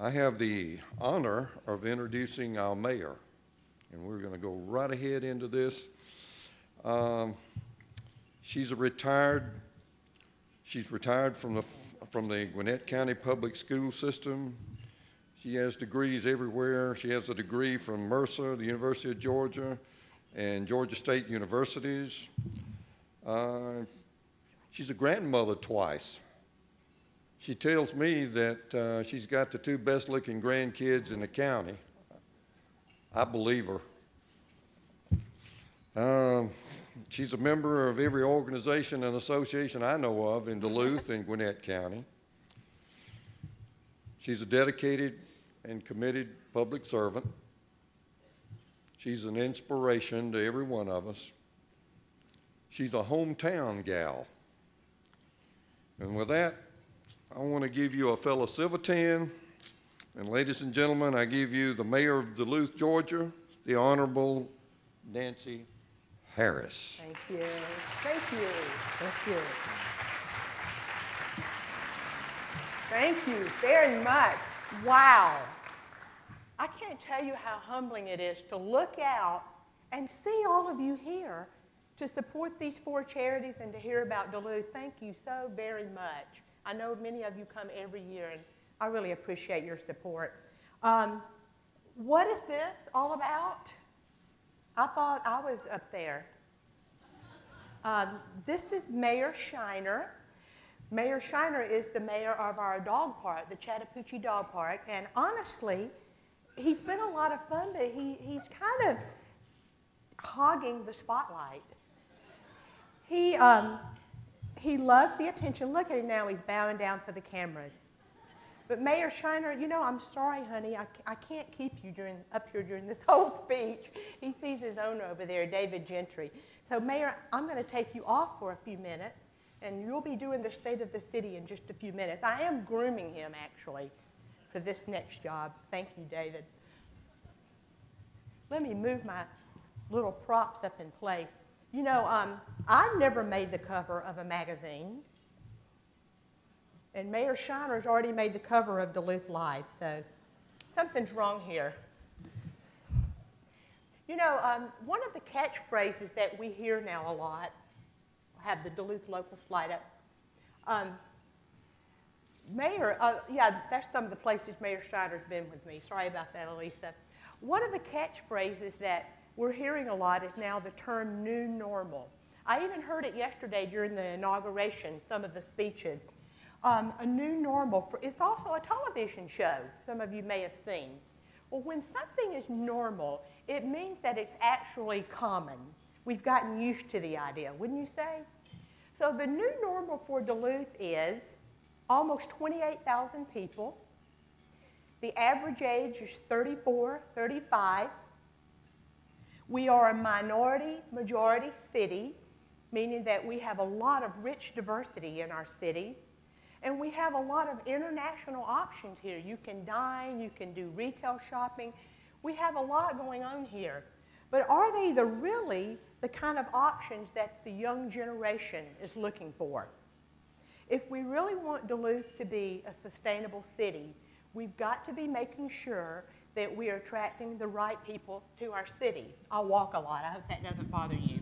I have the honor of introducing our mayor, and we're going to go right ahead into this. She's retired from the Gwinnett County Public School System. She has degrees everywhere. She has a degree from Mercer, the University of Georgia, and Georgia State Universities. She's a grandmother twice. She tells me that she's got the two best-looking grandkids in the county. I believe her. She's a member of every organization and association I know of in Duluth and Gwinnett County. She's a dedicated and committed public servant. She's an inspiration to every one of us. She's a hometown gal. And with that, I want to give you a fellow Civitan. And ladies and gentlemen, I give you the mayor of Duluth, Georgia, the Honorable Nancy Harris. Thank you. Thank you. Thank you. Thank you very much. Wow. I can't tell you how humbling it is to look out and see all of you here to support these four charities and to hear about Duluth. Thank you so very much. I know many of you come every year, and I really appreciate your support. What is this all about? I thought I was up there. This is Mayor Shiner. Mayor Shiner is the mayor of our dog park, the Chattahoochee Dog Park, and honestly, he's been a lot of fun, but he's kind of hogging the spotlight. He loves the attention. Look at him now, he's bowing down for the cameras. But Mayor Shiner, you know, I'm sorry, honey, I can't keep you up here during this whole speech. He sees his owner over there, David Gentry. So Mayor, I'm gonna take you off for a few minutes, and you'll be doing the State of the City in just a few minutes. I am grooming him, actually, for this next job. Thank you, David. Let me move my little props up in place. You know, I never made the cover of a magazine, and Mayor Shiner's already made the cover of Duluth Live, so something's wrong here. You know, one of the catchphrases that we hear now a lot, I'll have the Duluth local slide up. Mayor, yeah, that's some of the places Mayor Shiner's been with me. Sorry about that, Elisa. One of the catchphrases that we're hearing a lot is now the term new normal. I even heard it yesterday during the inauguration, some of the speeches. A new normal, it's also a television show some of you may have seen. Well, when something is normal, it means that it's actually common. We've gotten used to the idea, wouldn't you say? So the new normal for Duluth is almost 28,000 people. The average age is 34, 35. We are a minority-majority city, meaning that we have a lot of rich diversity in our city. And we have a lot of international options here. You can dine, you can do retail shopping. We have a lot going on here. But are they really the kind of options that the young generation is looking for? If we really want Duluth to be a sustainable city, we've got to be making sure that we are attracting the right people to our city. I walk a lot. I hope that doesn't bother you.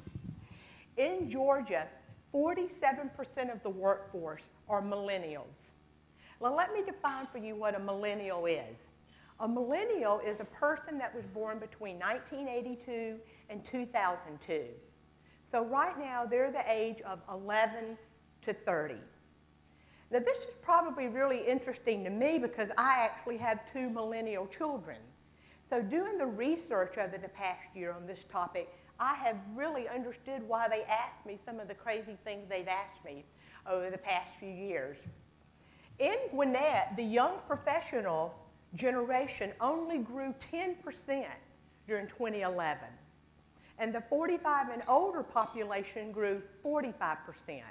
In Georgia, 47% of the workforce are millennials. Now, let me define for you what a millennial is. A millennial is a person that was born between 1982 and 2002. So right now, they're the age of 11 to 30. Now, this is probably really interesting to me because I actually have two millennial children. So doing the research over the past year on this topic, I have really understood why they asked me some of the crazy things they've asked me over the past few years. In Gwinnett, the young professional generation only grew 10% during 2011. And the 45 and older population grew 45%.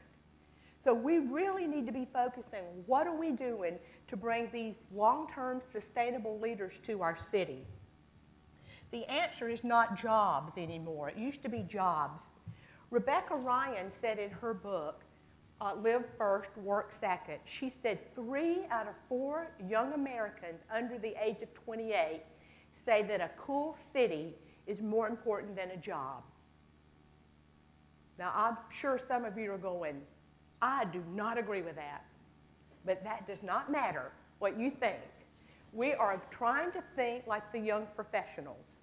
So we really need to be focusing on what are we doing to bring these long-term sustainable leaders to our city. The answer is not jobs anymore. It used to be jobs. Rebecca Ryan said in her book, live first, work second. She said 3 out of 4 young Americans under the age of 28 say that a cool city is more important than a job. Now, I'm sure some of you are going, I do not agree with that. But that does not matter what you think. We are trying to think like the young professionals.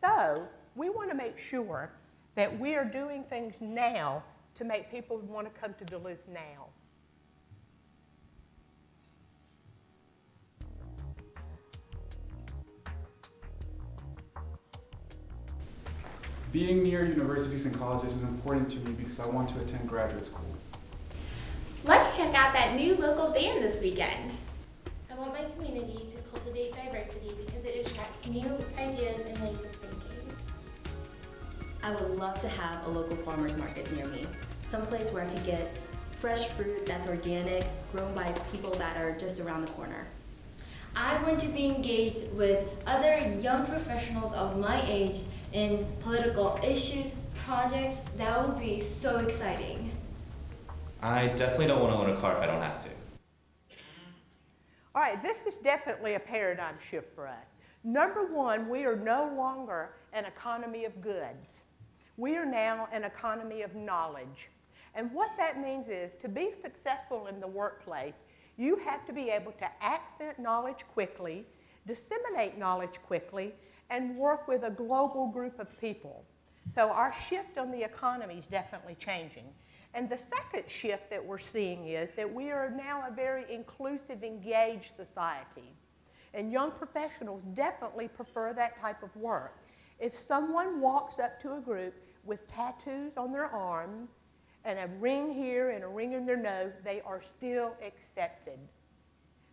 So we want to make sure that we are doing things now to make people want to come to Duluth now. Being near universities and colleges is important to me because I want to attend graduate school. Let's check out that new local band this weekend. I want my community to cultivate diversity because it attracts new ideas and ways of thinking. I would love to have a local farmer's market near me, someplace where I could get fresh fruit that's organic, grown by people that are just around the corner. I want to be engaged with other young professionals of my age in political issues, projects. That would be so exciting. I definitely don't want to own a car if I don't have to. All right, this is definitely a paradigm shift for us. Number one, we are no longer an economy of goods. We are now an economy of knowledge. And what that means is to be successful in the workplace, you have to be able to access knowledge quickly, disseminate knowledge quickly, and work with a global group of people. So our shift on the economy is definitely changing. And the second shift that we're seeing is that we are now a very inclusive, engaged society. And young professionals definitely prefer that type of work. If someone walks up to a group with tattoos on their arm and a ring here and a ring in their nose, they are still accepted.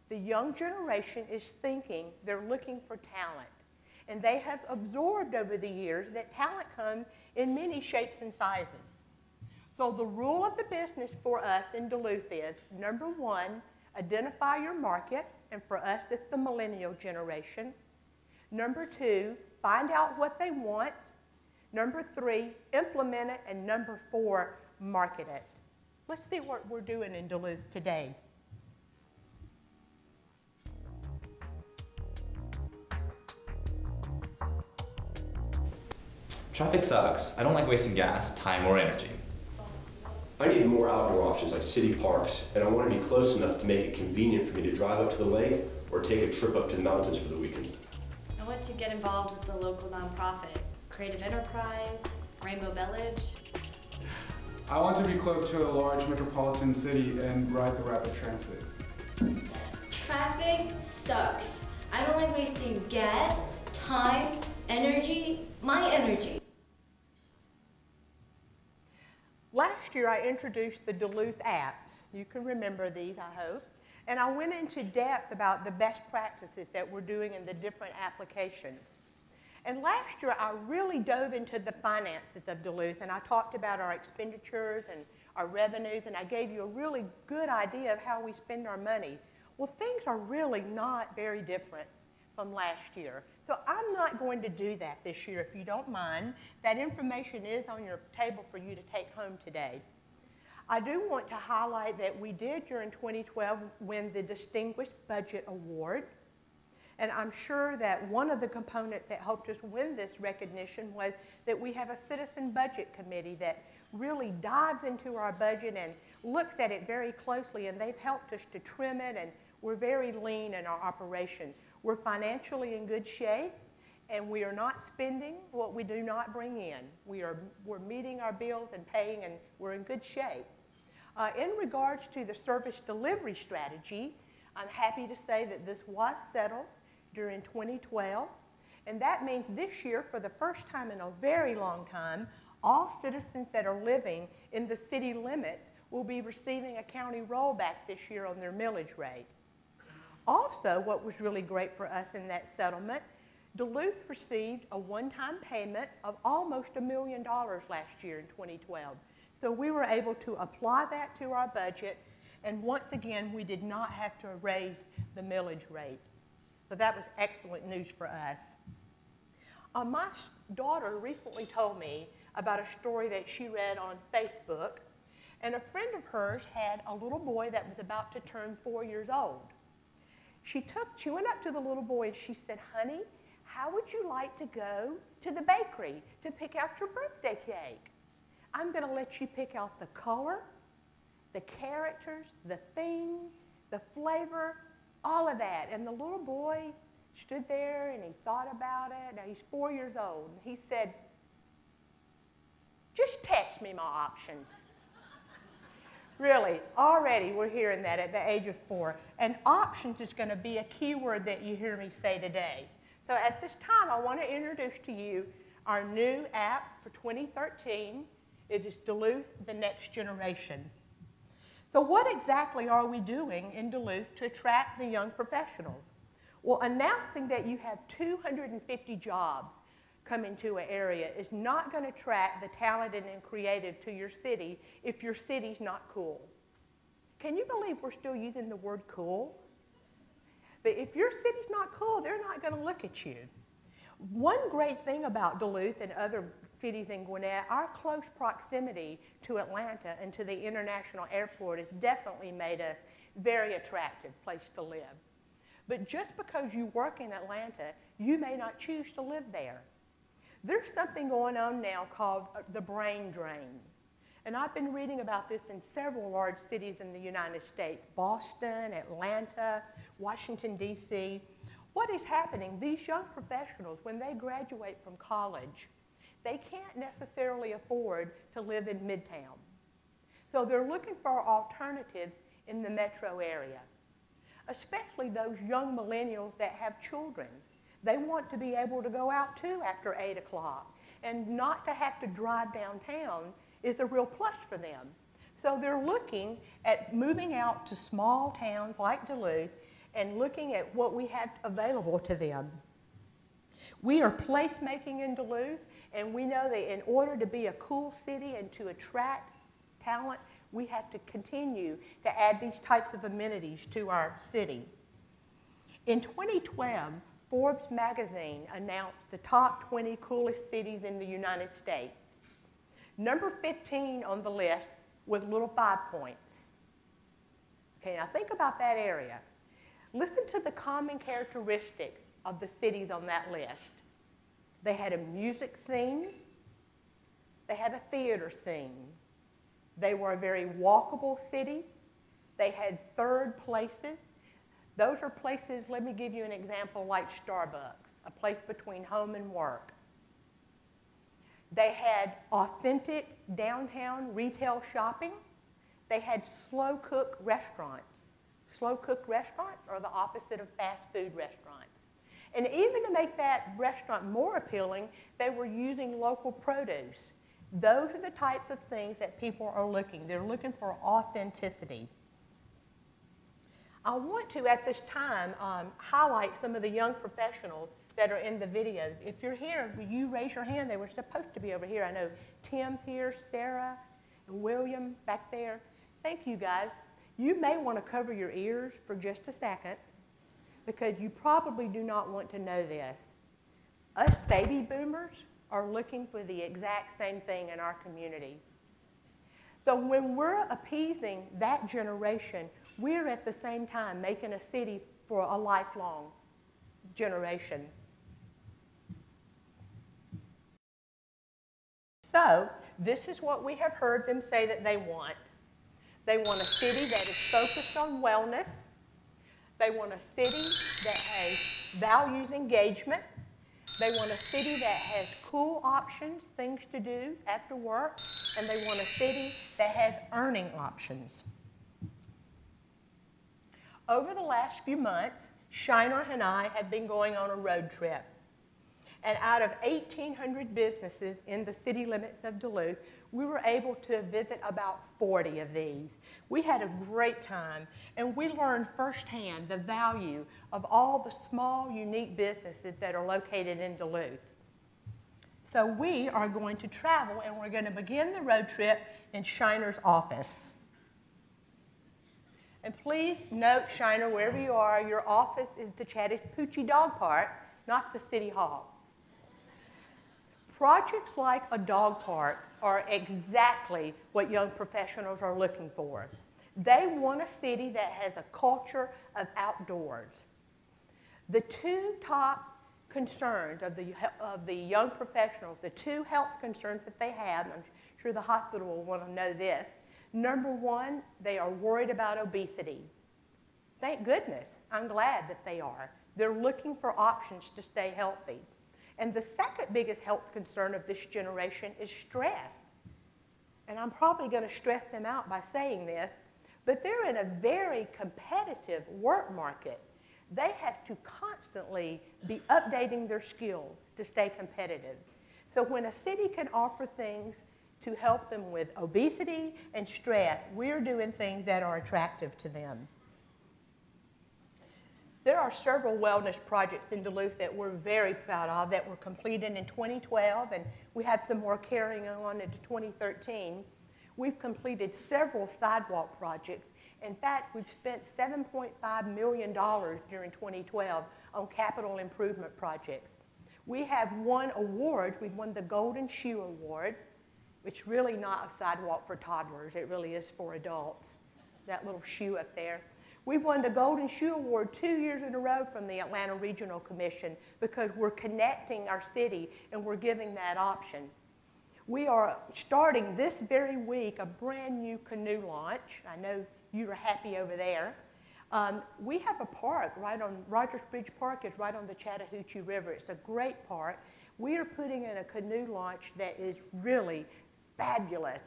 The young generation is thinking they're looking for talent. And they have absorbed over the years that talent comes in many shapes and sizes. So the rule of the business for us in Duluth is, number one, identify your market, and for us it's the millennial generation. Number two, find out what they want. Number three, implement it, and number four, market it. Let's see what we're doing in Duluth today. Traffic sucks. I don't like wasting gas, time, or energy. I need more outdoor options like city parks, and I want to be close enough to make it convenient for me to drive up to the lake or take a trip up to the mountains for the weekend. I want to get involved with the local nonprofit, Creative Enterprise, Rainbow Village. I want to be close to a large metropolitan city and ride the rapid transit. Traffic sucks. I don't like wasting gas, time, energy, my energy. Last year I introduced the Duluth apps. You can remember these, I hope. And I went into depth about the best practices that we're doing in the different applications. And last year I really dove into the finances of Duluth, and I talked about our expenditures and our revenues, and I gave you a really good idea of how we spend our money. Well, things are really not very different from last year. So I'm not going to do that this year, if you don't mind. That information is on your table for you to take home today. I do want to highlight that we did, during 2012, win the Distinguished Budget Award. And I'm sure that one of the components that helped us win this recognition was that we have a Citizen Budget Committee that really dives into our budget and looks at it very closely, and they've helped us to trim it, and we're very lean in our operation. We're financially in good shape, and we are not spending what we do not bring in. We're meeting our bills and paying, and we're in good shape. In regards to the service delivery strategy, I'm happy to say that this was settled during 2012, and that means this year, for the first time in a very long time, all citizens that are living in the city limits will be receiving a county rollback this year on their millage rate. Also, what was really great for us in that settlement, Duluth received a one-time payment of almost $1 million last year in 2012. So we were able to apply that to our budget, and once again, we did not have to raise the millage rate. So that was excellent news for us. My daughter recently told me about a story that she read on Facebook, and a friend of hers had a little boy that was about to turn 4 years old. She went up to the little boy and she said, "Honey, how would you like to go to the bakery to pick out your birthday cake? I'm going to let you pick out the color, the characters, the theme, the flavor, all of that." And the little boy stood there and he thought about it. Now he's 4 years old. And he said, "Just text me my options." Really, already we're hearing that at the age of 4. And options is going to be a key word that you hear me say today. So at this time, I want to introduce to you our new app for 2013. It is Duluth, the Next Generation. So what exactly are we doing in Duluth to attract the young professionals? Well, announcing that you have 250 jobs coming to an area is not going to attract the talented and creative to your city if your city's not cool. Can you believe we're still using the word cool? But if your city's not cool, they're not going to look at you. One great thing about Duluth and other cities in Gwinnett, our close proximity to Atlanta and to the international airport has definitely made us a very attractive place to live. But just because you work in Atlanta, you may not choose to live there. There's something going on now called the brain drain. And I've been reading about this in several large cities in the United States: Boston, Atlanta, Washington, D.C. What is happening? These young professionals, when they graduate from college, they can't necessarily afford to live in Midtown. So they're looking for alternatives in the metro area, especially those young millennials that have children. They want to be able to go out too after 8 o'clock, and not to have to drive downtown is a real plus for them. So they're looking at moving out to small towns like Duluth and looking at what we have available to them. We are placemaking in Duluth, and we know that in order to be a cool city and to attract talent, we have to continue to add these types of amenities to our city. In 2012, Forbes magazine announced the top 20 coolest cities in the United States. Number 15 on the list was Little 5 Points. Okay, now think about that area. Listen to the common characteristics of the cities on that list. They had a music scene. They had a theater scene. They were a very walkable city. They had third places. Those are places, let me give you an example, like Starbucks, a place between home and work. They had authentic downtown retail shopping. They had slow-cook restaurants. Slow-cooked restaurants are the opposite of fast food restaurants. And even to make that restaurant more appealing, they were using local produce. Those are the types of things that people are looking. They're looking for authenticity. I want to, at this time, highlight some of the young professionals that are in the videos. If you're here, will you raise your hand? They were supposed to be over here. I know Tim's here, Sarah, and William back there. Thank you, guys. You may want to cover your ears for just a second, because you probably do not want to know this. Us baby boomers are looking for the exact same thing in our community. So when we're appeasing that generation, we're at the same time making a city for a lifelong generation. So this is what we have heard them say that they want. They want a city that is focused on wellness. They want a city that has values engagement. They want a city that has cool options, things to do after work. And they want a city that has earning options. Over the last few months, Shiner and I have been going on a road trip. And out of 1,800 businesses in the city limits of Duluth, we were able to visit about 40 of these. We had a great time, and we learned firsthand the value of all the small, unique businesses that are located in Duluth. So we are going to travel, and we're going to begin the road trip in Shiner's office. And please note, Shiner, wherever you are, your office is the Chattahoochee Dog Park, not the City Hall. Projects like a dog park are exactly what young professionals are looking for. They want a city that has a culture of outdoors. The two top concerns of the young professionals, the two health concerns that they have, and I'm sure the hospital will want to know this. Number one, they are worried about obesity. Thank goodness, I'm glad that they are. They're looking for options to stay healthy. And the second biggest health concern of this generation is stress. And I'm probably going to stress them out by saying this, but they're in a very competitive work market. They have to constantly be updating their skills to stay competitive. So when a city can offer things to help them with obesity and stress, we're doing things that are attractive to them. There are several wellness projects in Duluth that we're very proud of that were completed in 2012, and we have some more carrying on into 2013. We've completed several sidewalk projects. In fact, we've spent $7.5 million during 2012 on capital improvement projects. We have won awards. We've won the Golden Shoe Award, which really not a sidewalk for toddlers. It really is for adults, that little shoe up there. We've won the Golden Shoe Award 2 years in a row from the Atlanta Regional Commission because we're connecting our city and we're giving that option. We are starting this very week a brand new canoe launch. I know you are happy over there. We have a park right on, Rogers Bridge Park is right on the Chattahoochee River. It's a great park. We are putting in a canoe launch that is really fabulous.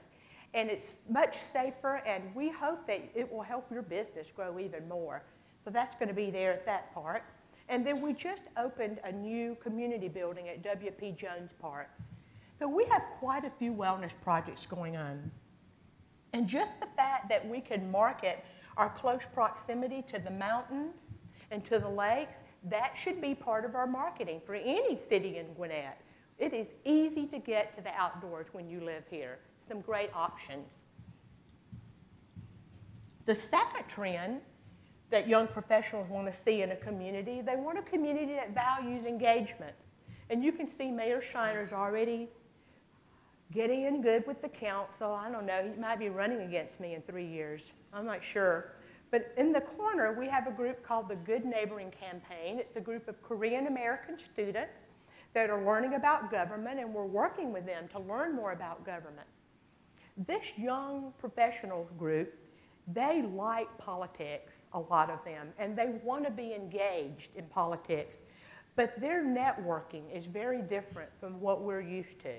And it's much safer, and we hope that it will help your business grow even more. So that's going to be there at that park. And then we just opened a new community building at W.P. Jones Park. So we have quite a few wellness projects going on. And just the fact that we can market our close proximity to the mountains and to the lakes, that should be part of our marketing for any city in Gwinnett. It is easy to get to the outdoors when you live here. Some great options. The second trend that young professionals want to see in a community, they want a community that values engagement. And you can see Mayor Shiner's already getting in good with the council. I don't know, he might be running against me in 3 years. I'm not sure. But in the corner, we have a group called the Good Neighboring Campaign. It's a group of Korean American students that are learning about government, and we're working with them to learn more about government. This young professional group, they like politics, a lot of them, and they want to be engaged in politics, but their networking is very different from what we're used to.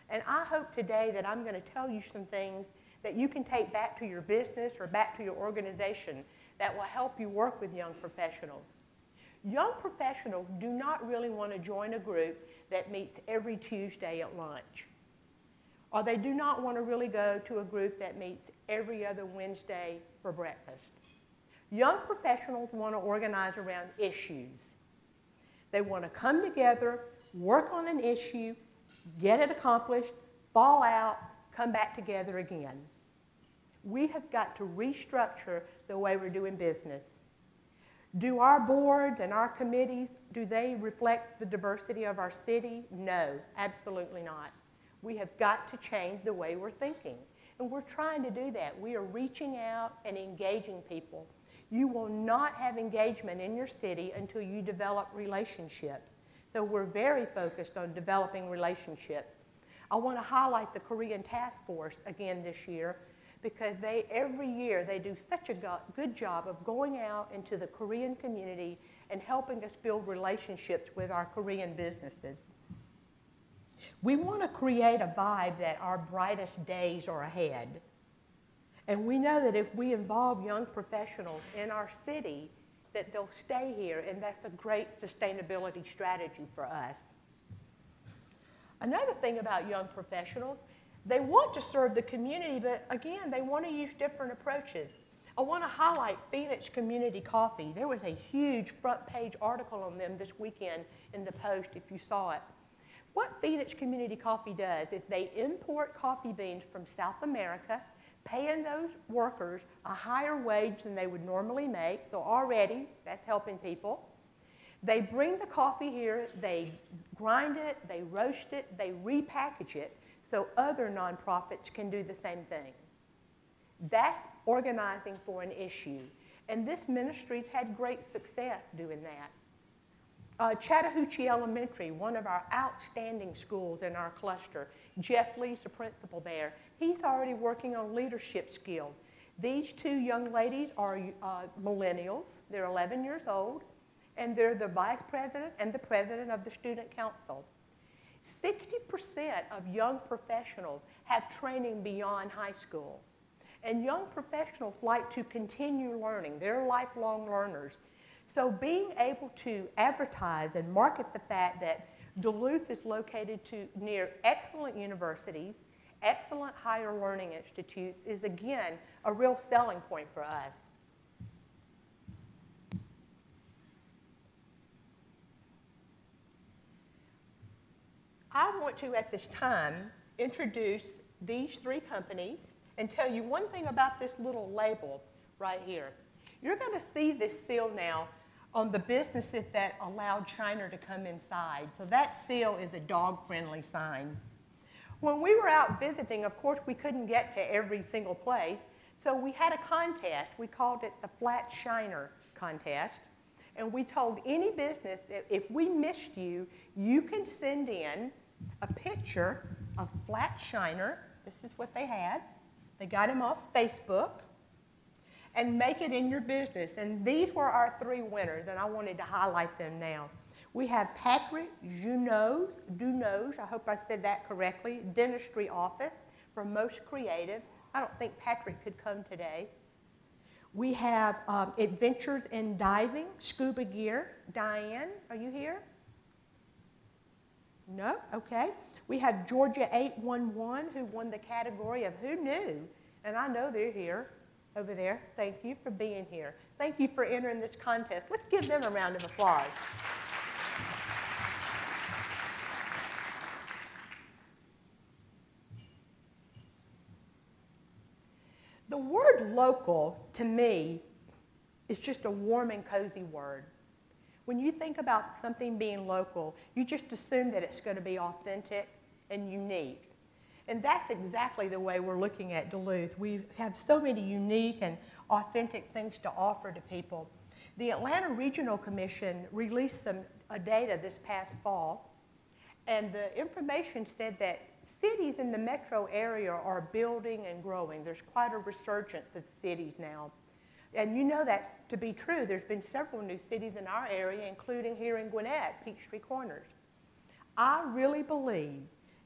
And I hope today that I'm going to tell you some things that you can take back to your business or back to your organization that will help you work with young professionals. Young professionals do not really want to join a group that meets every Tuesday at lunch. Or they do not want to really go to a group that meets every other Wednesday for breakfast. Young professionals want to organize around issues. They want to come together, work on an issue, get it accomplished, fall out, come back together again. We have got to restructure the way we're doing business. Do our boards and our committees, do they reflect the diversity of our city? No, absolutely not. We have got to change the way we're thinking. And we're trying to do that. We are reaching out and engaging people. You will not have engagement in your city until you develop relationships. So we're very focused on developing relationships. I want to highlight the Korean Task Force again this year because every year they do such a good job of going out into the Korean community and helping us build relationships with our Korean businesses. We want to create a vibe that our brightest days are ahead. And we know that if we involve young professionals in our city, that they'll stay here, and that's a great sustainability strategy for us. Another thing about young professionals, they want to serve the community, but again, they want to use different approaches. I want to highlight Phoenix Community Coffee. There was a huge front page article on them this weekend in the Post, if you saw it. What Phoenix Community Coffee does is they import coffee beans from South America, paying those workers a higher wage than they would normally make, so already that's helping people. They bring the coffee here, they grind it, they roast it, they repackage it so other nonprofits can do the same thing. That's organizing for an issue. And this ministry's had great success doing that. Chattahoochee Elementary, one of our outstanding schools in our cluster, Jeff Lee's the principal there. He's already working on leadership skills. These two young ladies are millennials. They're 11 years old, and they're the vice president and the president of the student council. 60% of young professionals have training beyond high school. And young professionals like to continue learning. They're lifelong learners. So being able to advertise and market the fact that Duluth is located near excellent universities, excellent higher learning institutes is, again, a real selling point for us. I want to, at this time, introduce these three companies and tell you one thing about this little label right here. You're going to see this seal now on the businesses that allowed Shiner to come inside. So that seal is a dog-friendly sign. When we were out visiting, of course, we couldn't get to every single place, so we had a contest. We called it the Flat Shiner Contest, and we told any business that if we missed you, you can send in a picture of Flat Shiner. This is what they had. They got them off Facebook, and make it in your business. And these were our three winners, and I wanted to highlight them now. We have Patrick Dunos, I hope I said that correctly, Dentistry Office for Most Creative. I don't think Patrick could come today. We have Adventures in Diving, Scuba Gear. Diane, are you here? No? Okay. We have Georgia 811, who won the category of Who Knew? And I know they're here, over there. Thank you for being here. Thank you for entering this contest. Let's give them a round of applause. The word local, to me, is just a warm and cozy word. When you think about something being local, you just assume that it's going to be authentic and unique. And that's exactly the way we're looking at Duluth. We have so many unique and authentic things to offer to people. The Atlanta Regional Commission released some data this past fall, and the information said that cities in the metro area are building and growing. There's quite a resurgence of cities now. And you know that to be true. There's been several new cities in our area, including here in Gwinnett, Peachtree Corners. I really believe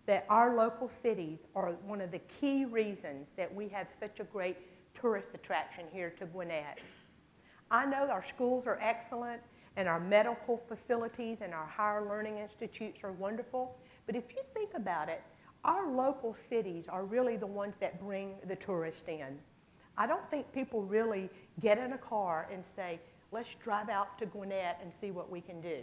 that our local cities are one of the key reasons that we have such a great tourist attraction here to Gwinnett. I know our schools are excellent, and our medical facilities and our higher learning institutes are wonderful, but if you think about it, our local cities are really the ones that bring the tourists in. I don't think people really get in a car and say, let's drive out to Gwinnett and see what we can do.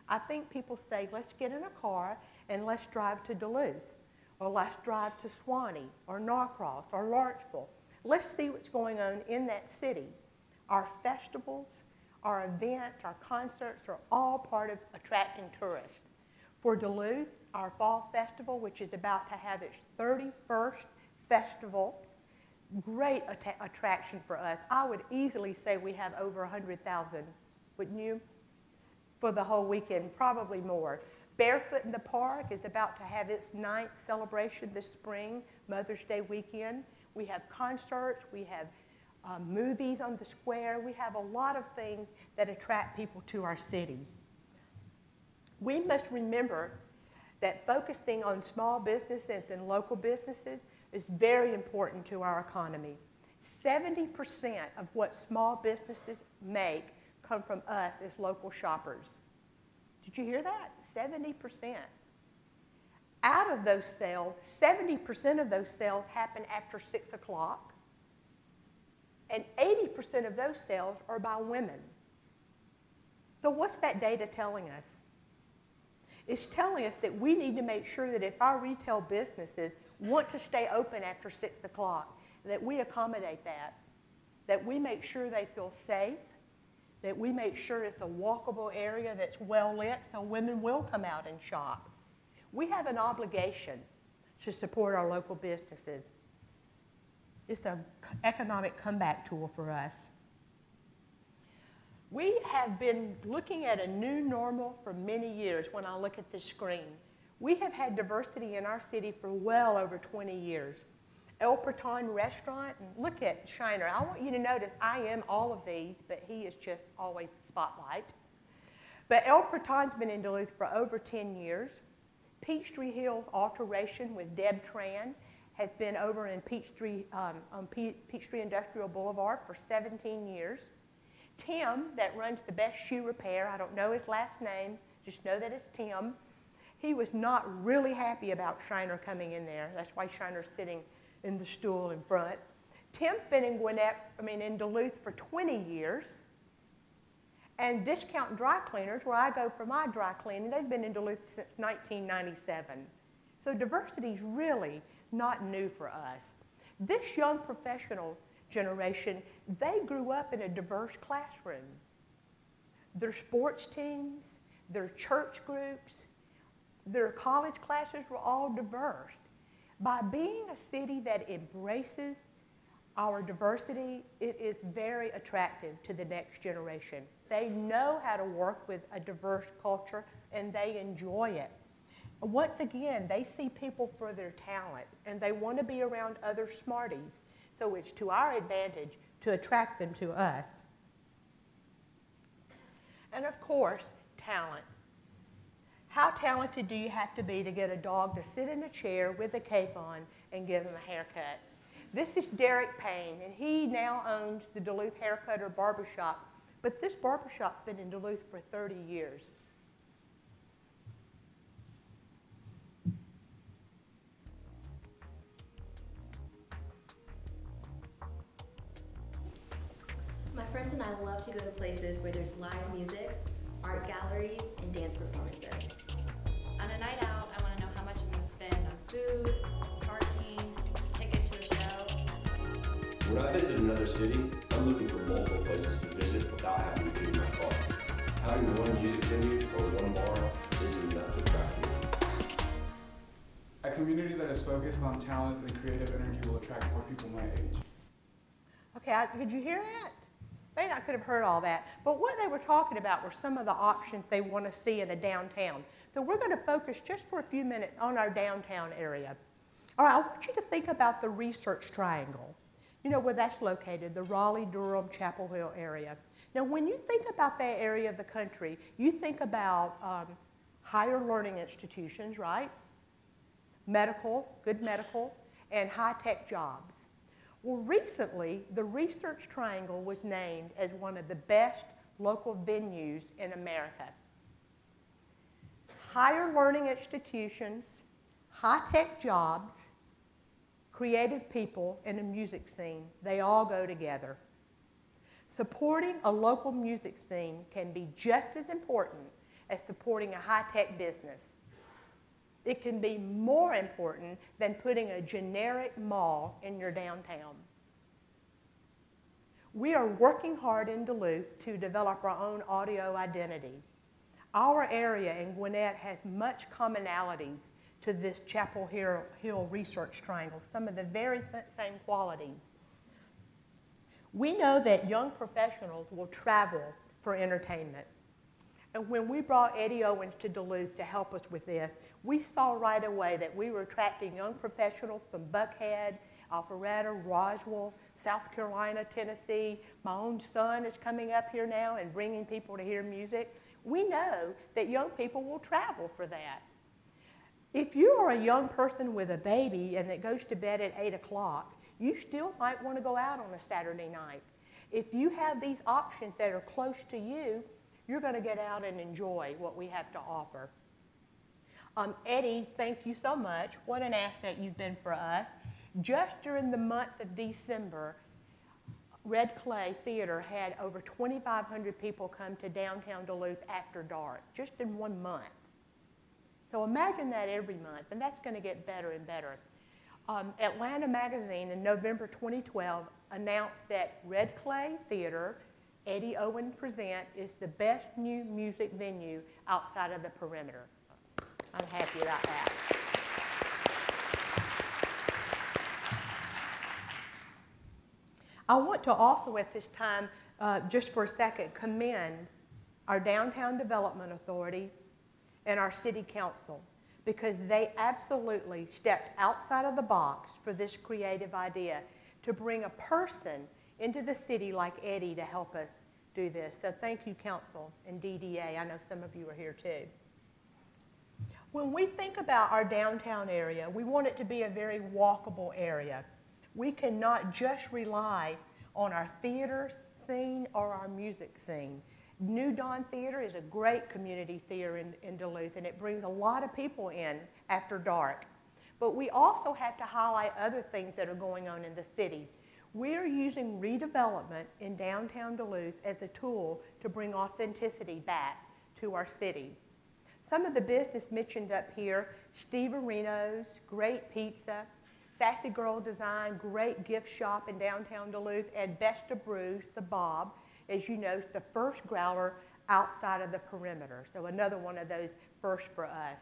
I think people say, let's get in a car and let's drive to Duluth, or let's drive to Swanee, or Norcross, or Lawrenceville. Let's see what's going on in that city. Our festivals, our events, our concerts are all part of attracting tourists. For Duluth, our Fall Festival, which is about to have its 31st festival, great attraction for us. I would easily say we have over 100,000, wouldn't you? For the whole weekend, probably more. Barefoot in the Park is about to have its 9th celebration this spring, Mother's Day weekend. We have concerts, we have movies on the square. We have a lot of things that attract people to our city. We must remember that focusing on small businesses and local businesses is very important to our economy. 70% of what small businesses make come from us as local shoppers. Did you hear that? 70%. Out of those sales, 70% of those sales happen after 6 o'clock, and 80% of those sales are by women. So what's that data telling us? It's telling us that we need to make sure that if our retail businesses want to stay open after 6 o'clock, that we accommodate that we make sure they feel safe, that we make sure it's a walkable area that's well lit so women will come out and shop. We have an obligation to support our local businesses. It's an economic comeback tool for us. We have been looking at a new normal for many years when I look at the screen. We have had diversity in our city for well over 20 years. El Praton Restaurant, and look at Shiner. I want you to notice I am all of these, but he is just always the spotlight. But El Praton's been in Duluth for over 10 years. Peachtree Hills Alteration with Deb Tran has been over in Peachtree, on Peachtree Industrial Boulevard for 17 years. Tim, that runs the Best Shoe Repair, I don't know his last name, just know that it's Tim. He was not really happy about Shiner coming in there. That's why Shiner's sitting in the stool in front. Tim's been in Duluth for 20 years. And Discount Dry Cleaners, where I go for my dry cleaning, they've been in Duluth since 1997. So diversity is really not new for us. This young professional generation, they grew up in a diverse classroom. Their sports teams, their church groups, their college classes were all diverse. By being a city that embraces our diversity, it is very attractive to the next generation. They know how to work with a diverse culture and they enjoy it. Once again, they see people for their talent and they want to be around other smarties. So it's to our advantage to attract them to us. And of course, talent. How talented do you have to be to get a dog to sit in a chair with a cape on and give him a haircut? This is Derek Payne, and he now owns the Duluth Haircutter Barbershop, but this barbershop's been in Duluth for 30 years. My friends and I love to go to places where there's live music, art galleries, and dance performances. On a night out, I want to know how much I'm going to spend on food, parking, ticket to a show. When I visit another city, I'm looking for multiple places to visit without having to be in my car. Having one music venue or one bar isn't enough to attract me. A community that is focused on talent and creative energy will attract more people my age. Okay, did you hear that? Maybe I could have heard all that. But what they were talking about were some of the options they want to see in a downtown. So we're going to focus just for a few minutes on our downtown area. All right, I want you to think about the Research Triangle. You know where that's located, the Raleigh, Durham, Chapel Hill area. Now, when you think about that area of the country, you think about higher learning institutions, right? Medical, good medical, and high-tech jobs. Well, recently, the Research Triangle was named as one of the best local venues in America. Higher learning institutions, high-tech jobs, creative people, and a music scene, they all go together. Supporting a local music scene can be just as important as supporting a high-tech business. It can be more important than putting a generic mall in your downtown. We are working hard in Duluth to develop our own audio identity. Our area in Gwinnett has much commonalities to this Chapel Hill Research Triangle, some of the very same qualities. We know that young professionals will travel for entertainment. And when we brought Eddie Owens to Duluth to help us with this, we saw right away that we were attracting young professionals from Buckhead, Alpharetta, Roswell, South Carolina, Tennessee. My own son is coming up here now and bringing people to hear music. We know that young people will travel for that. If you are a young person with a baby and that goes to bed at 8 o'clock, you still might want to go out on a Saturday night. If you have these options that are close to you, you're going to get out and enjoy what we have to offer. Eddie, thank you so much. What an asset you've been for us. Just during the month of December, Red Clay Theater had over 2,500 people come to downtown Duluth after dark, just in 1 month. So imagine that every month, and that's going to get better and better. Atlanta Magazine in November 2012 announced that Red Clay Theater Eddie Owen Present is the best new music venue outside of the perimeter. I'm happy about that. I want to also at this time, just for a second, commend our Downtown Development Authority and our City Council, because they absolutely stepped outside of the box for this creative idea to bring a person into the city like Eddie to help us do this. So thank you, Council and DDA. I know some of you are here too. When we think about our downtown area, we want it to be a very walkable area. We cannot just rely on our theater scene or our music scene. New Dawn Theater is a great community theater in Duluth, and it brings a lot of people in after dark. But we also have to highlight other things that are going on in the city. We are using redevelopment in downtown Duluth as a tool to bring authenticity back to our city. Some of the business mentioned up here, Steve Areno's, great pizza, Sassy Girl Design, great gift shop in downtown Duluth, and Best of Brews, the Bob, as you know, the first growler outside of the perimeter. So another one of those firsts for us.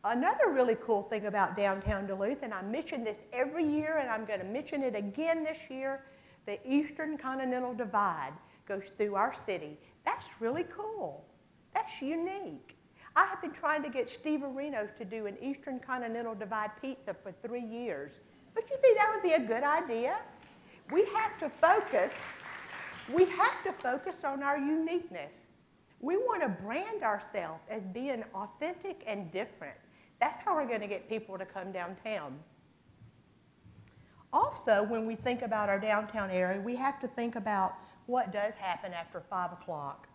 Another really cool thing about downtown Duluth, and I mention this every year, and I'm going to mention it again this year, the Eastern Continental Divide goes through our city. That's really cool. That's unique. I have been trying to get Steve Areno's to do an Eastern Continental Divide pizza for 3 years. Don't you think that would be a good idea? We have to focus on our uniqueness. We want to brand ourselves as being authentic and different. That's how we're going to get people to come downtown. Also, when we think about our downtown area, we have to think about what does happen after 5 o'clock.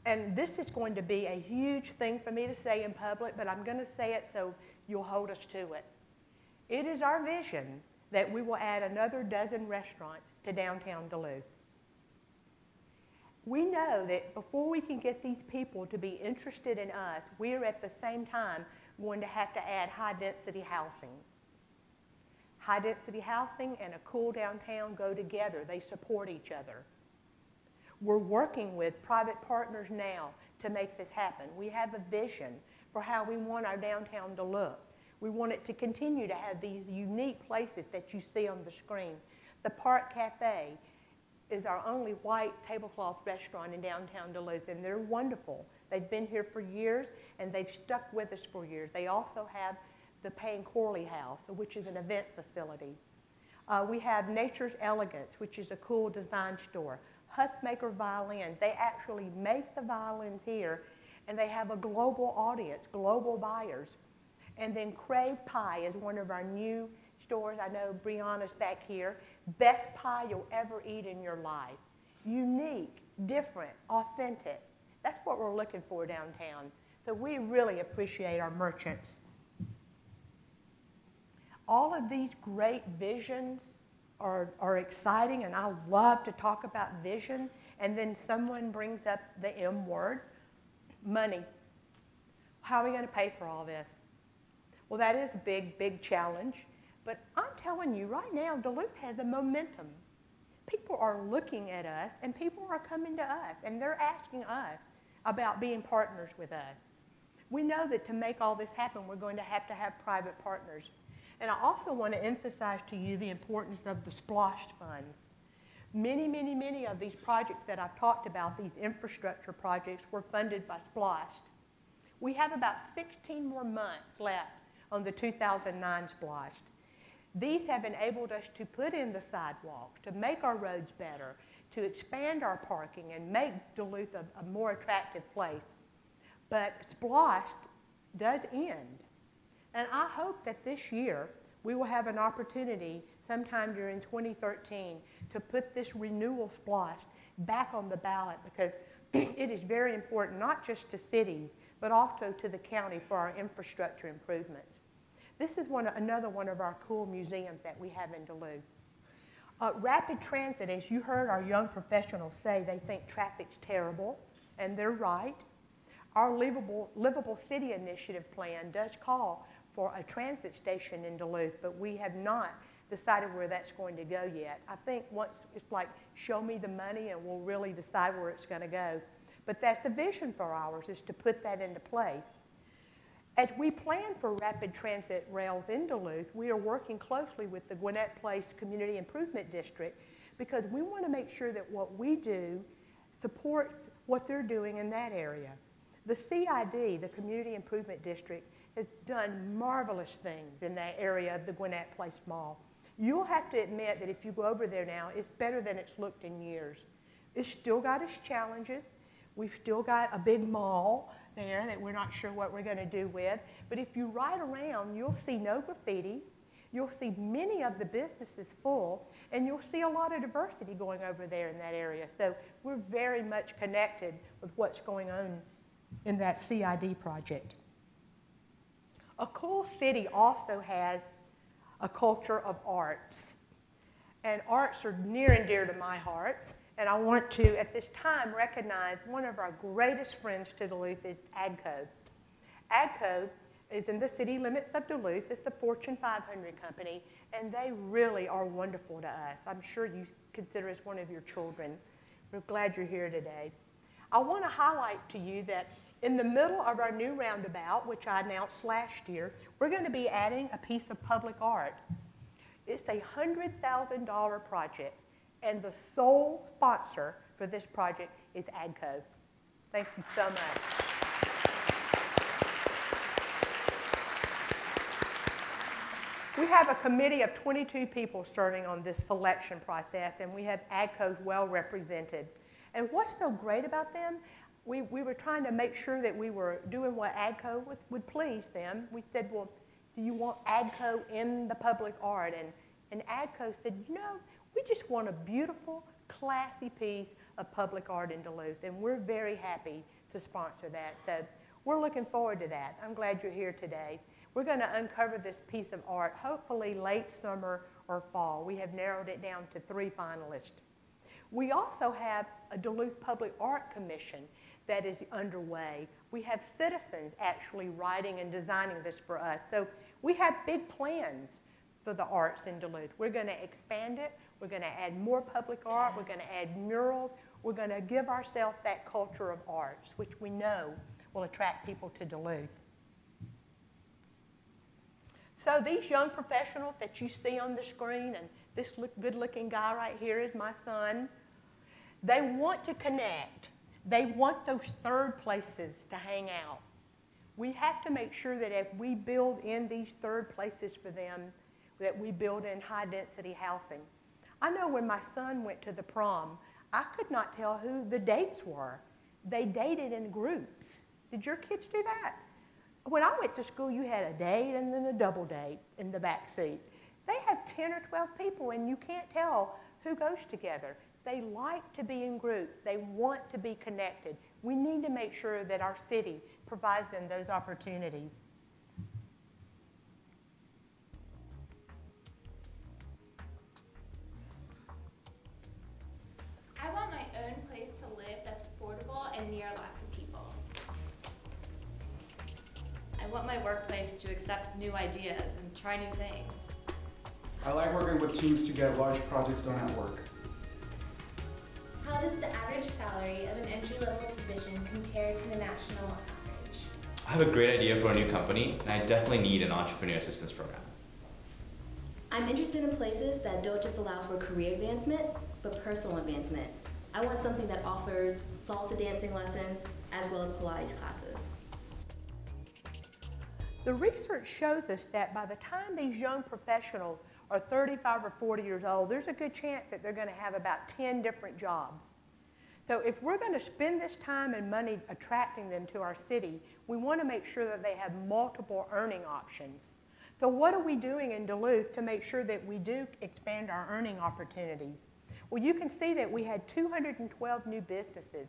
And this is going to be a huge thing for me to say in public, but I'm going to say it so you'll hold us to it. It is our vision that we will add another dozen restaurants to downtown Duluth. We know that before we can get these people to be interested in us, we are at the same time going to have to add high-density housing. High-density housing and a cool downtown go together. They support each other. We're working with private partners now to make this happen. We have a vision for how we want our downtown to look. We want it to continue to have these unique places that you see on the screen. The Park Cafe is our only white tablecloth restaurant in downtown Duluth, and they're wonderful. They've been here for years, and they've stuck with us for years. They also have the Payne Corley House, which is an event facility. We have Nature's Elegance, which is a cool design store. Huthmaker Violin, they actually make the violins here, and they have a global audience, global buyers. And then Crave Pie is one of our new stores. I know Brianna's back here. Best pie you'll ever eat in your life. Unique, different, authentic. That's what we're looking for downtown. So we really appreciate our merchants. All of these great visions are exciting, and I love to talk about vision, and then someone brings up the M word, money. How are we going to pay for all this? Well, that is a big, big challenge, but I'm telling you right now, Duluth has a momentum. People are looking at us, and people are coming to us, and they're asking us about being partners with us. We know that to make all this happen, we're going to have private partners. And I also want to emphasize to you the importance of the SPLOST funds. Many, many, many of these projects that I've talked about, these infrastructure projects, were funded by SPLOST. We have about 16 more months left on the 2009 SPLOST. These have enabled us to put in the sidewalks, to make our roads better, to expand our parking and make Duluth a more attractive place. But SPLOST does end. And I hope that this year we will have an opportunity sometime during 2013 to put this renewal SPLOST back on the ballot, because it is very important not just to cities but also to the county for our infrastructure improvements. This is another one of our cool museums that we have in Duluth. Rapid transit, as you heard our young professionals say, they think traffic's terrible, and they're right. Our Livable City Initiative plan does call for a transit station in Duluth, but we have not decided where that's going to go yet. I think once it's like, show me the money and we'll really decide where it's going to go. But that's the vision for ours, is to put that into place. As we plan for rapid transit rails in Duluth, we are working closely with the Gwinnett Place Community Improvement District because we want to make sure that what we do supports what they're doing in that area. The CID, the Community Improvement District, has done marvelous things in that area of the Gwinnett Place Mall. You'll have to admit that if you go over there now, it's better than it's looked in years. It's still got its challenges. We've still got a big mall there that we're not sure what we're going to do with. But if you ride around, you'll see no graffiti. You'll see many of the businesses full, and you'll see a lot of diversity going over there in that area. So we're very much connected with what's going on in that CID project. A cool city also has a culture of arts. And arts are near and dear to my heart. And I want to, at this time, recognize one of our greatest friends to Duluth is AGCO. AGCO is in the city limits of Duluth. It's the Fortune 500 company, and they really are wonderful to us. I'm sure you consider us one of your children. We're glad you're here today. I want to highlight to you that in the middle of our new roundabout, which I announced last year, we're going to be adding a piece of public art. It's a $100,000 project, and the sole sponsor for this project is AGCO. Thank you so much. We have a committee of 22 people serving on this selection process, and we have AGCOs well represented. And what's so great about them, we were trying to make sure that we were doing what AGCO would please them. We said, well, do you want AGCO in the public art? And AGCO said, you know, we just want a beautiful, classy piece of public art in Duluth, and we're very happy to sponsor that. So we're looking forward to that. I'm glad you're here today. We're going to uncover this piece of art, hopefully late summer or fall. We have narrowed it down to 3 finalists. We also have a Duluth Public Art Commission that is underway. We have citizens actually writing and designing this for us. So we have big plans for the arts in Duluth. We're going to expand it. We're going to add more public art. We're going to add murals. We're going to give ourselves that culture of arts, which we know will attract people to Duluth. So these young professionals that you see on the screen, and this good-looking guy right here is my son, they want to connect. They want those third places to hang out. We have to make sure that if we build in these third places for them, that we build in high-density housing. I know when my son went to the prom, I could not tell who the dates were. They dated in groups. Did your kids do that? When I went to school, you had a date and then a double date in the back seat. They have 10 or 12 people, and you can't tell who goes together. They like to be in groups. They want to be connected. We need to make sure that our city provides them those opportunities. I want my own place to live that's affordable and near lots of people. I want my workplace to accept new ideas and try new things. I like working with teams to get large projects done at work. How does the average salary of an entry-level position compare to the national average? I have a great idea for a new company, and I definitely need an entrepreneur assistance program. I'm interested in places that don't just allow for career advancement, but personal advancement. I want something that offers salsa dancing lessons as well as Pilates classes. The research shows us that by the time these young professionals are 35 or 40 years old, there's a good chance that they're going to have about 10 different jobs. So if we're going to spend this time and money attracting them to our city, we want to make sure that they have multiple earning options. So what are we doing in Duluth to make sure that we do expand our earning opportunities? Well, you can see that we had 212 new businesses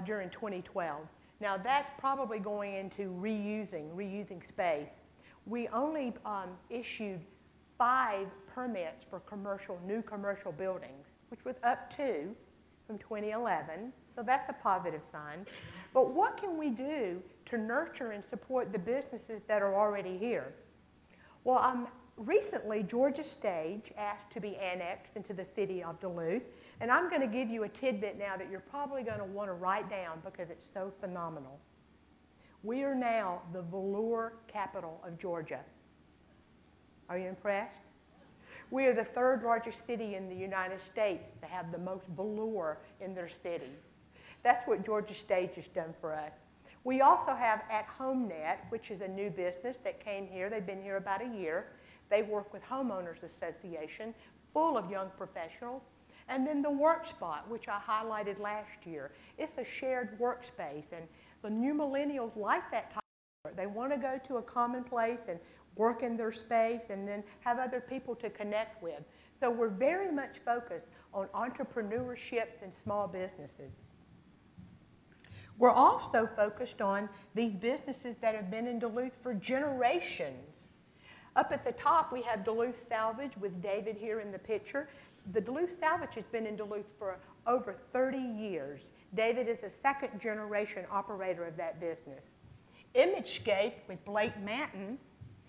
during 2012. Now that's probably going into reusing space. We only issued 5 permits for new commercial buildings, which was up 2 from 2011, so that's a positive sign. But what can we do to nurture and support the businesses that are already here? Well, I'm recently, Georgia Stage asked to be annexed into the city of Duluth, and I'm going to give you a tidbit now that you're probably going to want to write down because it's so phenomenal. We are now the velour capital of Georgia. Are you impressed? We are the third largest city in the United States to have the most velour in their city. That's what Georgia Stage has done for us. We also have At Home Net, which is a new business that came here. They've been here about a year. They work with Homeowners Association, full of young professionals. And then the Work Spot, which I highlighted last year. It's a shared workspace, and the new millennials like that type of work. They want to go to a common place and work in their space and then have other people to connect with. So we're very much focused on entrepreneurship and small businesses. We're also focused on these businesses that have been in Duluth for generations. Up at the top, we have Duluth Salvage with David here in the picture. The Duluth Salvage has been in Duluth for over 30 years. David is the second generation operator of that business. Imagescape with Blake Manton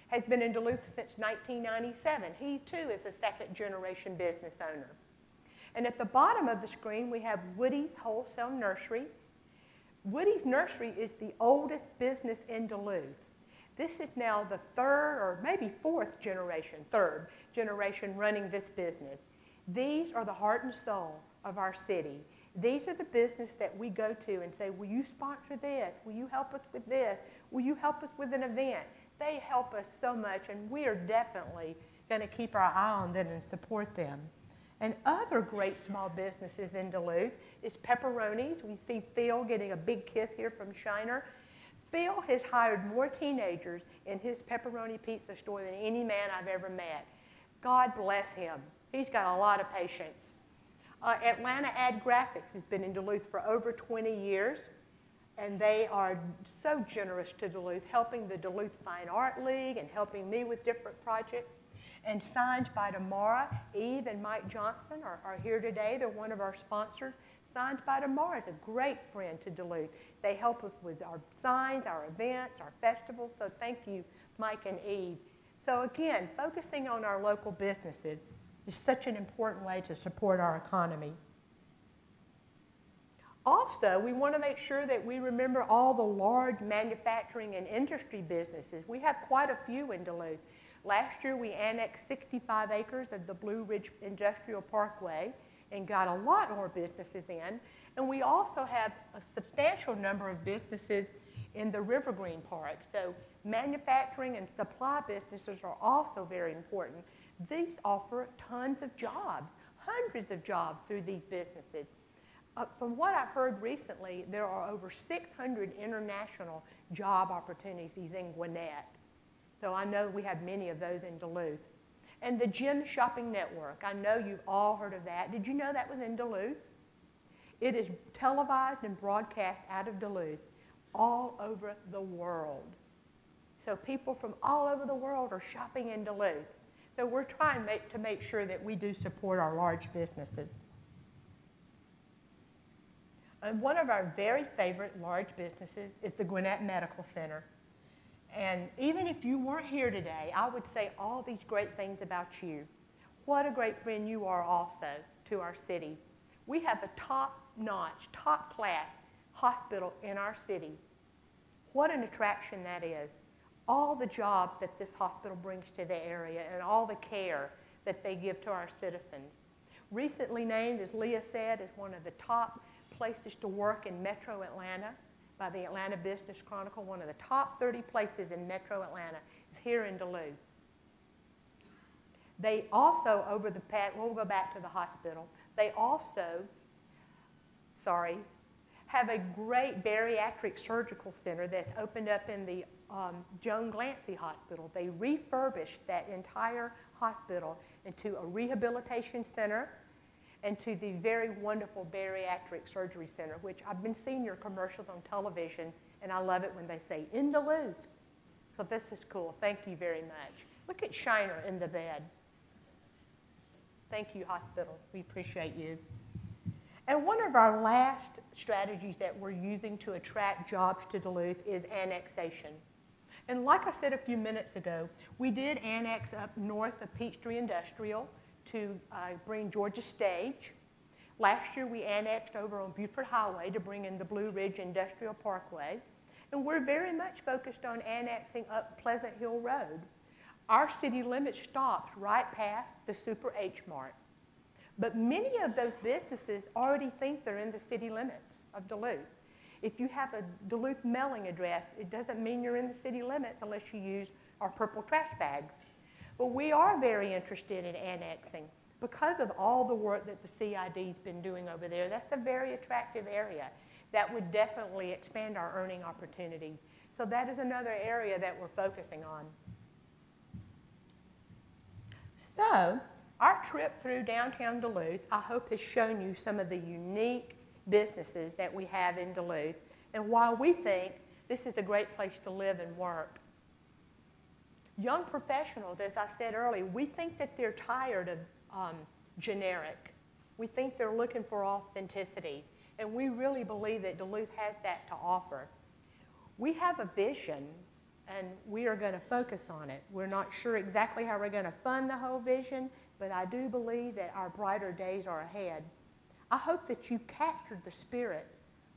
has been in Duluth since 1997. He too is a second generation business owner. And at the bottom of the screen, we have Woody's Wholesale Nursery. Woody's Nursery is the oldest business in Duluth. This is now the third or maybe third generation running this business. These are the heart and soul of our city. These are the business that we go to and say, will you sponsor this? Will you help us with this? Will you help us with an event? They help us so much, and we are definitely going to keep our eye on them and support them. And other great small businesses in Duluth is Pepperoni's. We see Phil getting a big kiss here from Shiner. Phil has hired more teenagers in his pepperoni pizza store than any man I've ever met. God bless him. He's got a lot of patience. Atlanta Ad Graphics has been in Duluth for over 20 years, and they are so generous to Duluth, helping the Duluth Fine Art League and helping me with different projects. And Signs by Tomorrow, Eve and Mike Johnson are here today. They're one of our sponsors. Signs by Tomorrow is a great friend to Duluth. They help us with our signs, our events, our festivals, so thank you, Mike and Eve. So again, focusing on our local businesses is such an important way to support our economy. Also, we want to make sure that we remember all the large manufacturing and industry businesses. We have quite a few in Duluth. Last year, we annexed 65 acres of the Blue Ridge Industrial Parkway and got a lot more businesses in. And we also have a substantial number of businesses in the River Green Park. So manufacturing and supply businesses are also very important. These offer tons of jobs, hundreds of jobs through these businesses. From what I've heard recently, there are over 600 international job opportunities in Gwinnett. So I know we have many of those in Duluth. And the Gym Shopping Network, I know you've all heard of that. Did you know that was in Duluth? It is televised and broadcast out of Duluth all over the world. So people from all over the world are shopping in Duluth. So we're trying to make sure that we do support our large businesses. And one of our very favorite large businesses is the Gwinnett Medical Center. And even if you weren't here today, I would say all these great things about you. What a great friend you are also to our city. We have a top-notch, top-class hospital in our city. What an attraction that is. All the jobs that this hospital brings to the area and all the care that they give to our citizens. Recently named, as Leah said, as one of the top places to work in Metro Atlanta by the Atlanta Business Chronicle. One of the top 30 places in Metro Atlanta is here in Duluth. They also, over the past, we'll go back to the hospital, they also, have a great bariatric surgical center that's opened up in the Joan Glancy Hospital. They refurbished that entire hospital into a rehabilitation center and to the very wonderful bariatric surgery center, which I've been seeing your commercials on television, and I love it when they say, in Duluth. So this is cool. Thank you very much. Look at Shiner in the bed. Thank you, hospital. We appreciate you. And one of our last strategies that we're using to attract jobs to Duluth is annexation. And like I said a few minutes ago, we did annex up north of Peachtree Industrial to bring Georgia Stage. Last year we annexed over on Buford Highway to bring in the Blue Ridge Industrial Parkway. And we're very much focused on annexing up Pleasant Hill Road. Our city limit stops right past the Super H Mart. But many of those businesses already think they're in the city limits of Duluth. If you have a Duluth mailing address, it doesn't mean you're in the city limits unless you use our purple trash bags. But we are very interested in annexing because of all the work that the CID's been doing over there. That's a very attractive area. That would definitely expand our earning opportunities. So that is another area that we're focusing on. So our trip through downtown Duluth, I hope, has shown you some of the unique businesses that we have in Duluth and why we think this is a great place to live and work. Young professionals, as I said earlier, we think that they're tired of generic. We think they're looking for authenticity, and we really believe that Duluth has that to offer. We have a vision, and we are going to focus on it. We're not sure exactly how we're going to fund the whole vision, but I do believe that our brighter days are ahead. I hope that you've captured the spirit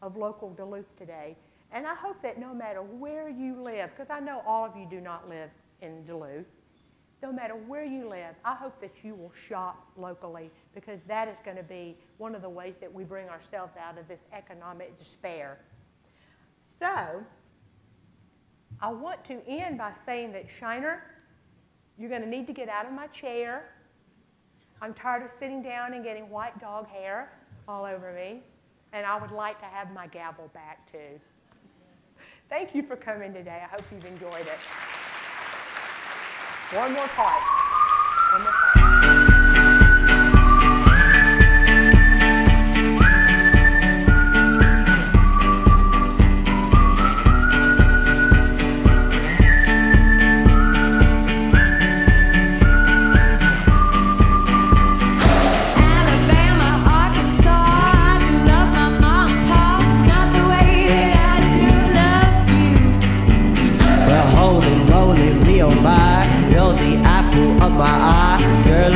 of local Duluth today, and I hope that no matter where you live, because I know all of you do not live in Duluth, no matter where you live, I hope that you will shop locally, because that is going to be one of the ways that we bring ourselves out of this economic despair. So, I want to end by saying that, Shiner, you're going to need to get out of my chair. I'm tired of sitting down and getting white dog hair all over me, and I would like to have my gavel back too. Thank you for coming today. I hope you've enjoyed it. One more part. One more part.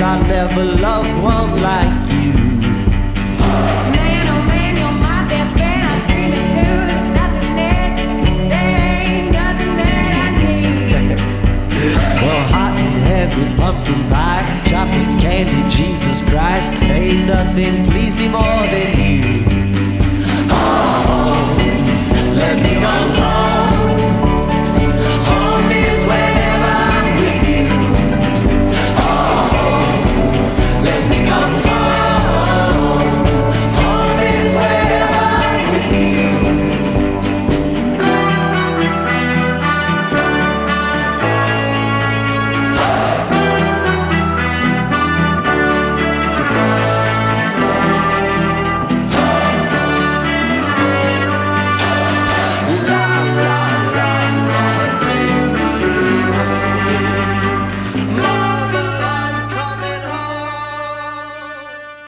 I never loved one like you. Man, oh man, you're my best friend. I scream it too. There's nothing there ain't nothing that I need. Well, hot and heavy pumpkin pie, chocolate candy, Jesus Christ, ain't nothing please me more